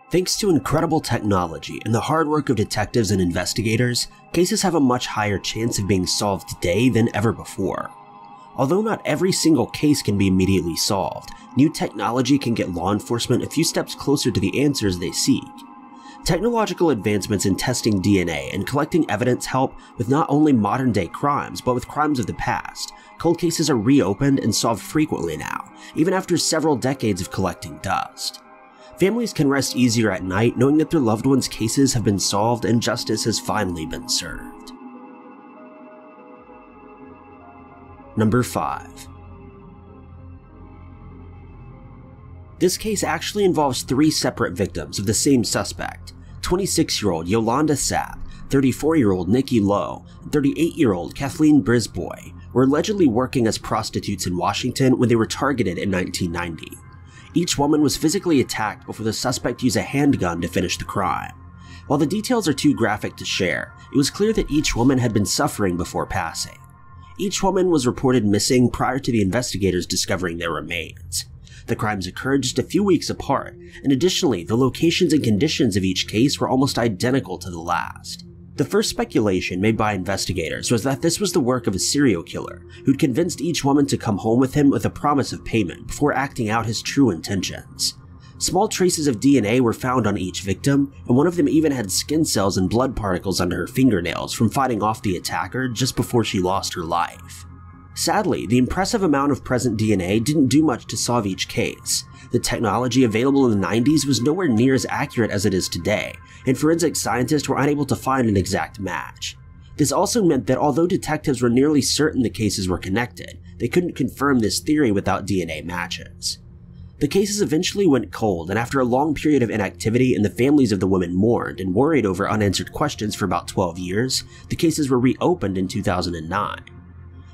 Thanks to incredible technology and the hard work of detectives and investigators, cases have a much higher chance of being solved today than ever before. Although not every single case can be immediately solved, new technology can get law enforcement a few steps closer to the answers they seek. Technological advancements in testing DNA and collecting evidence help with not only modern-day crimes, but with crimes of the past. Cold cases are reopened and solved frequently now, even after several decades of collecting dust. Families can rest easier at night knowing that their loved ones' cases have been solved and justice has finally been served. Number 5. This case actually involves 3 separate victims of the same suspect: 26-year-old Yolanda Sapp, 34-year-old Nikki Lowe, and 38-year-old Kathleen Brisbois were allegedly working as prostitutes in Washington when they were targeted in 1990. Each woman was physically attacked before the suspect used a handgun to finish the crime. While the details are too graphic to share, it was clear that each woman had been suffering before passing. Each woman was reported missing prior to the investigators discovering their remains. The crimes occurred just a few weeks apart, and additionally, the locations and conditions of each case were almost identical to the last. The first speculation made by investigators was that this was the work of a serial killer who'd convinced each woman to come home with him with a promise of payment before acting out his true intentions. Small traces of DNA were found on each victim, and one of them even had skin cells and blood particles under her fingernails from fighting off the attacker just before she lost her life. Sadly, the impressive amount of present DNA didn't do much to solve each case. The technology available in the 90s was nowhere near as accurate as it is today, and forensic scientists were unable to find an exact match. This also meant that although detectives were nearly certain the cases were connected, they couldn't confirm this theory without DNA matches. The cases eventually went cold, and after a long period of inactivity and the families of the women mourned and worried over unanswered questions for about 12 years, the cases were reopened in 2009.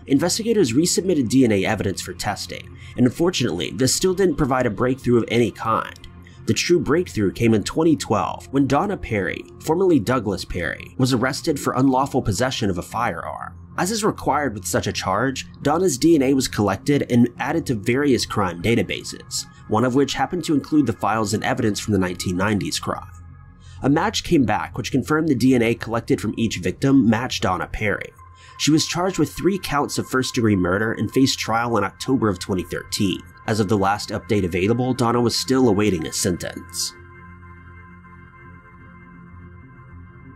Investigators resubmitted DNA evidence for testing, and unfortunately, this still didn't provide a breakthrough of any kind. The true breakthrough came in 2012 when Donna Perry, formerly Douglas Perry, was arrested for unlawful possession of a firearm. As is required with such a charge, Donna's DNA was collected and added to various crime databases, one of which happened to include the files and evidence from the 1990s crime. A match came back which confirmed the DNA collected from each victim matched Donna Perry. She was charged with 3 counts of first-degree murder and faced trial in October of 2013. As of the last update available, Donna was still awaiting a sentence.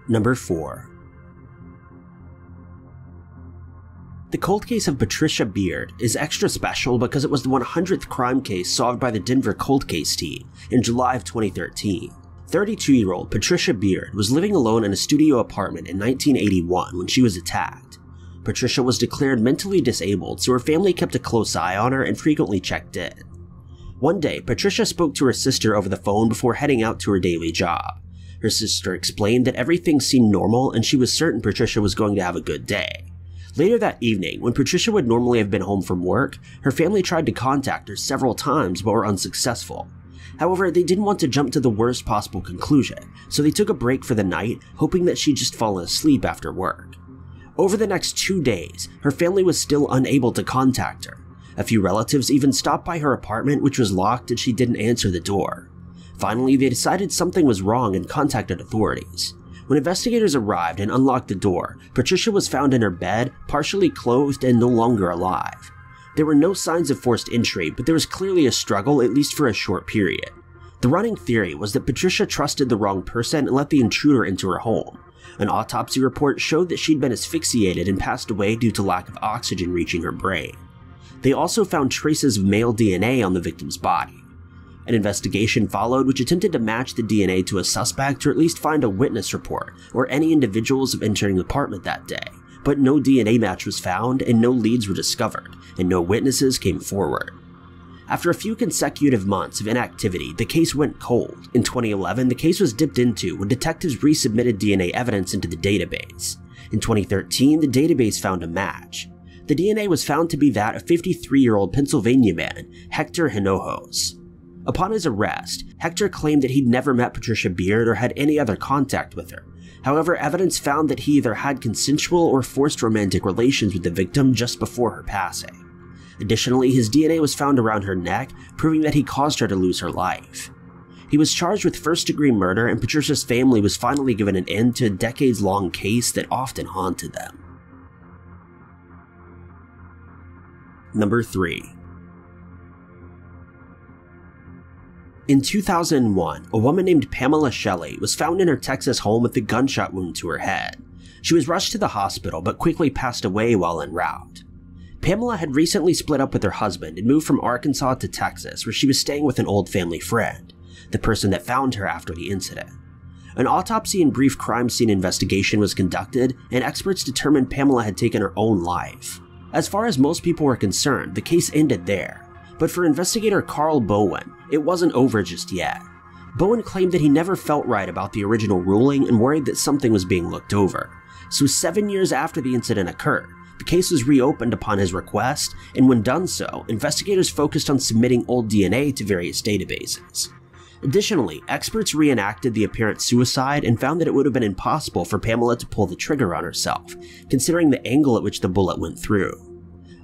Number 4. The cold case of Patricia Beard is extra special because it was the 100th crime case solved by the Denver cold case team in July of 2013. 32-year-old Patricia Beard was living alone in a studio apartment in 1981 when she was attacked. Patricia was declared mentally disabled, so her family kept a close eye on her and frequently checked in. One day, Patricia spoke to her sister over the phone before heading out to her daily job. Her sister explained that everything seemed normal and she was certain Patricia was going to have a good day. Later that evening, when Patricia would normally have been home from work, her family tried to contact her several times but were unsuccessful. However, they didn't want to jump to the worst possible conclusion, so they took a break for the night, hoping that she'd just fallen asleep after work. Over the next 2 days, her family was still unable to contact her. A few relatives even stopped by her apartment, which was locked, and she didn't answer the door. Finally, they decided something was wrong and contacted authorities. When investigators arrived and unlocked the door, Patricia was found in her bed, partially clothed and no longer alive. There were no signs of forced entry, but there was clearly a struggle, at least for a short period. The running theory was that Patricia trusted the wrong person and let the intruder into her home. An autopsy report showed that she'd been asphyxiated and passed away due to lack of oxygen reaching her brain. They also found traces of male DNA on the victim's body. An investigation followed which attempted to match the DNA to a suspect or at least find a witness report or any individuals of entering the apartment that day, but no DNA match was found and no leads were discovered, and no witnesses came forward. After a few consecutive months of inactivity, the case went cold. In 2011, the case was dipped into when detectives resubmitted DNA evidence into the database. In 2013, the database found a match. The DNA was found to be that of 53-year-old Pennsylvania man, Hector Hinojos. Upon his arrest, Hector claimed that he'd never met Patricia Beard or had any other contact with her. However, evidence found that he either had consensual or forced romantic relations with the victim just before her passing. Additionally, his DNA was found around her neck, proving that he caused her to lose her life. He was charged with first-degree murder, and Patricia's family was finally given an end to a decades-long case that often haunted them. Number 3. In 2001, a woman named Pamela Shelley was found in her Texas home with a gunshot wound to her head. She was rushed to the hospital but quickly passed away while en route. Pamela had recently split up with her husband and moved from Arkansas to Texas, where she was staying with an old family friend, the person that found her after the incident. An autopsy and brief crime scene investigation was conducted, and experts determined Pamela had taken her own life. As far as most people were concerned, the case ended there. But for investigator Carl Bowen, it wasn't over just yet. Bowen claimed that he never felt right about the original ruling and worried that something was being looked over. So 7 years after the incident occurred, the case was reopened upon his request, and when done so, investigators focused on submitting old DNA to various databases. Additionally, experts reenacted the apparent suicide and found that it would have been impossible for Pamela to pull the trigger on herself, considering the angle at which the bullet went through.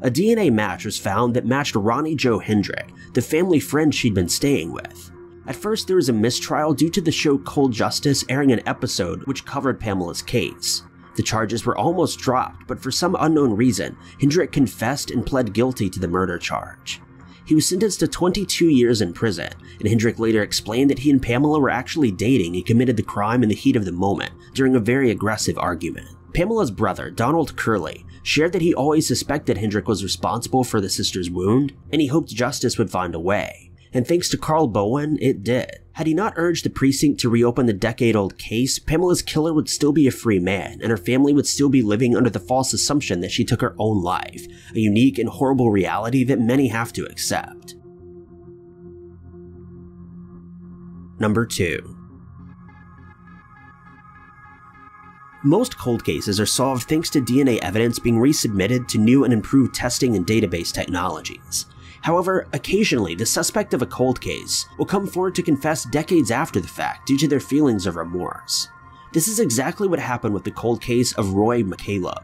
A DNA match was found that matched Ronnie Jo Hendrick, the family friend she'd been staying with. At first, there was a mistrial due to the show Cold Justice airing an episode which covered Pamela's case. The charges were almost dropped, but for some unknown reason, Hendrick confessed and pled guilty to the murder charge. He was sentenced to 22 years in prison, and Hendrick later explained that he and Pamela were actually dating and committed the crime in the heat of the moment during a very aggressive argument. Pamela's brother, Donald Curley, shared that he always suspected Hendrick was responsible for the sister's wound, and he hoped justice would find a way. And thanks to Carl Bowen, it did. Had he not urged the precinct to reopen the decade-old case, Pamela's killer would still be a free man, and her family would still be living under the false assumption that she took her own life, a unique and horrible reality that many have to accept. Number 2. Most cold cases are solved thanks to DNA evidence being resubmitted to new and improved testing and database technologies. However, occasionally the suspect of a cold case will come forward to confess decades after the fact due to their feelings of remorse. This is exactly what happened with the cold case of Roy Mikayla.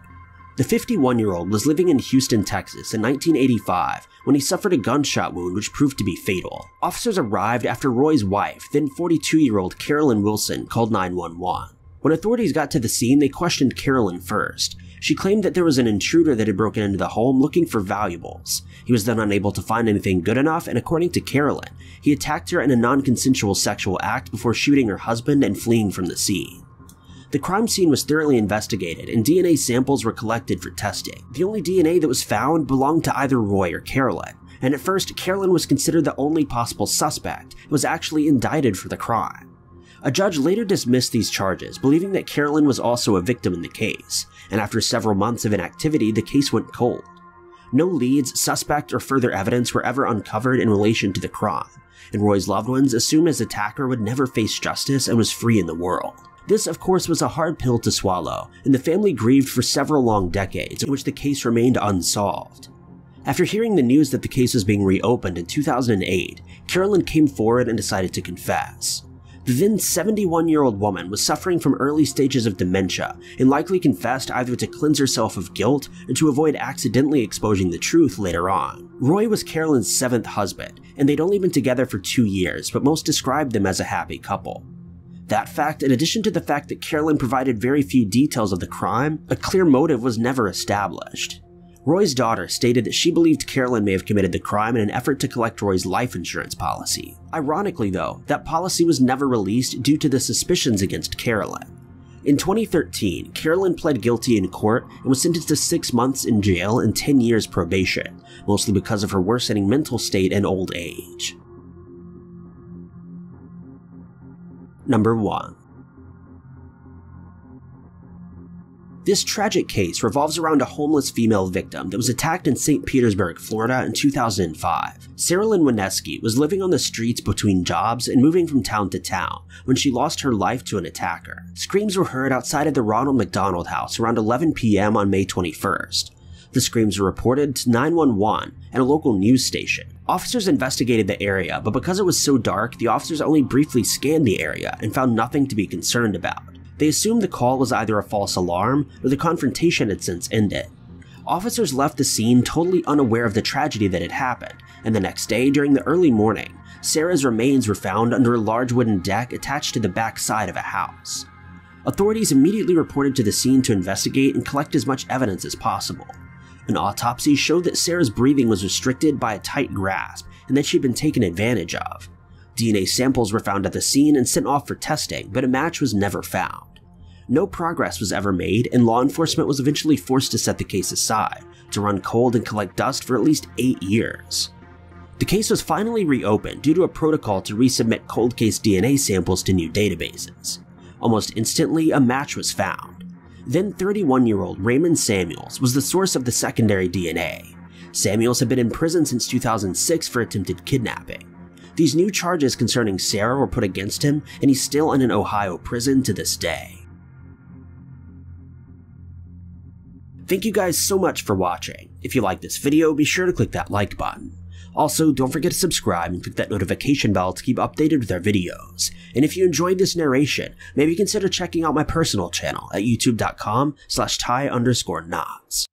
The 51-year-old was living in Houston, Texas in 1985 when he suffered a gunshot wound which proved to be fatal. Officers arrived after Roy's wife, then 42-year-old Saralyn Wilson, called 911. When authorities got to the scene, they questioned Saralyn first. She claimed that there was an intruder that had broken into the home looking for valuables. He was then unable to find anything good enough, and according to Saralyn, he attacked her in a non-consensual sexual act before shooting her husband and fleeing from the scene. The crime scene was thoroughly investigated, and DNA samples were collected for testing. The only DNA that was found belonged to either Roy or Saralyn, and at first, Saralyn was considered the only possible suspect and was actually indicted for the crime. A judge later dismissed these charges, believing that Saralyn was also a victim in the case, and after several months of inactivity, the case went cold. No leads, suspect, or further evidence were ever uncovered in relation to the crime, and Roy's loved ones assumed his attacker would never face justice and was free in the world. This, of course, was a hard pill to swallow, and the family grieved for several long decades in which the case remained unsolved. After hearing the news that the case was being reopened in 2008, Saralyn came forward and decided to confess. The then 71-year-old woman was suffering from early stages of dementia and likely confessed either to cleanse herself of guilt or to avoid accidentally exposing the truth later on. Roy was Saralyn's 7th husband, and they'd only been together for 2 years, but most described them as a happy couple. That fact, in addition to the fact that Saralyn provided very few details of the crime, a clear motive was never established. Roy's daughter stated that she believed Saralyn may have committed the crime in an effort to collect Roy's life insurance policy. Ironically though, that policy was never released due to the suspicions against Saralyn. In 2013, Saralyn pled guilty in court and was sentenced to 6 months in jail and 10 years probation, mostly because of her worsening mental state and old age. Number 1. This tragic case revolves around a homeless female victim that was attacked in St. Petersburg, Florida in 2005. Saralyn Winooski was living on the streets between jobs and moving from town to town when she lost her life to an attacker. Screams were heard outside of the Ronald McDonald House around 11 p.m. on May 21st. The screams were reported to 911 and a local news station. Officers investigated the area, but because it was so dark, the officers only briefly scanned the area and found nothing to be concerned about. They assumed the call was either a false alarm or the confrontation had since ended. Officers left the scene totally unaware of the tragedy that had happened, and the next day during the early morning, Sarah's remains were found under a large wooden deck attached to the back side of a house. Authorities immediately reported to the scene to investigate and collect as much evidence as possible. An autopsy showed that Sarah's breathing was restricted by a tight grasp and that she'd been taken advantage of. DNA samples were found at the scene and sent off for testing, but a match was never found. No progress was ever made, and law enforcement was eventually forced to set the case aside, to run cold and collect dust for at least 8 years. The case was finally reopened due to a protocol to resubmit cold case DNA samples to new databases. Almost instantly, a match was found. Then 31-year-old Raymond Samuels was the source of the secondary DNA. Samuels had been in prison since 2006 for attempted kidnapping. These new charges concerning Sarah were put against him, and he's still in an Ohio prison to this day. Thank you guys so much for watching. If you liked this video, be sure to click that like button. Also, don't forget to subscribe and click that notification bell to keep updated with our videos. And if you enjoyed this narration, maybe consider checking out my personal channel at youtube.com/Ty_knots.